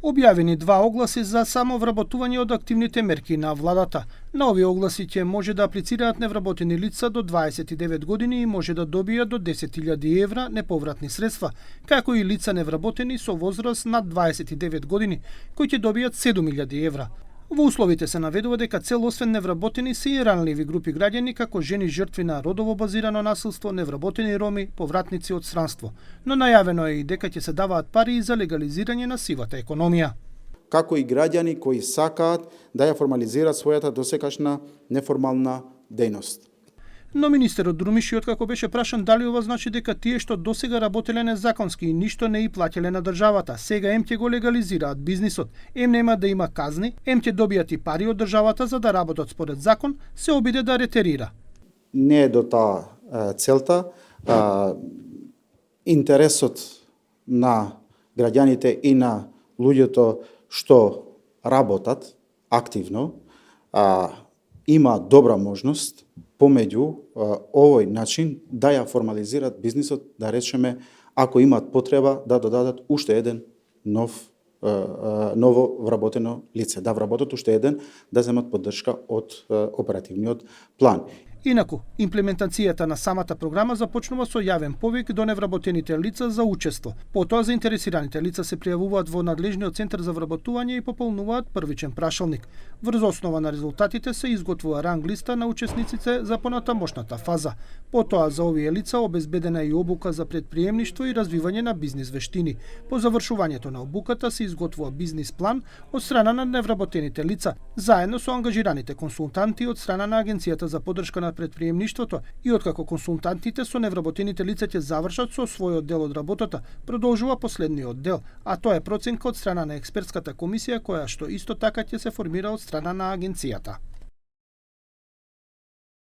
Објавени 2 огласи за самовработување од активните мерки на владата. На овие огласи ќе може да аплицираат невработени лица до 29 години и може да добијат до 10.000 евра неповратни средства, како и лица невработени со возраст над 29 години, кои ќе добијат 7.000 евра. Во условите се наведува дека цел освен невработени се и ранливи групи граѓани како жени жртви на родово базирано насилство, невработени роми, повратници од странство. Но најавено е и дека ќе се даваат пари и за легализирање на сивата економија. Како и граѓани кои сакаат да ја формализираат својата досекашна неформална дејност. Но министерот Друмиши, откако беше прашан дали ова значи дека тие што досега работеле незаконски и ништо не и плаќале на државата, сега ем ќе го легализираат бизнисот, ем нема да има казни, ем ќе добијат и пари од државата за да работат според закон, се обиде да ретерира. Не е до таа целта. Интересот на граѓаните и на луѓето што работат активно има добра можност помеѓу овој начин да ја формализираат бизнисот, да речеме, ако имаат потреба да додадат уште еден ново вработено лице, да вработат уште еден, да земат поддршка од оперативниот план. Инаку, имплементацијата на самата програма започнува со јавен повик до невработените лица за учество. Потоа заинтересираните лица се пријавуваат во надлежниот центар за вработување и пополнуваат првичен прашалник. Врз основа на резултатите се изготвува ранг листа на учесниците за понатамошната фаза. Потоа за овие лица обезбедена и обука за предприемништво и развивање на бизнис вештини. По завршувањето на обуката се изготвува бизнис план од страна на невработените лица, заедно со ангажираните консултанти од страна на Агенцијата за поддршка на предприемништвото, и откако консултантите со невработените лица ќе завршат со својот дел од работата, продолжува последниот дел, а тоа е проценка од страна на експертската комисија која што исто така ќе се формира од страна на агенцијата.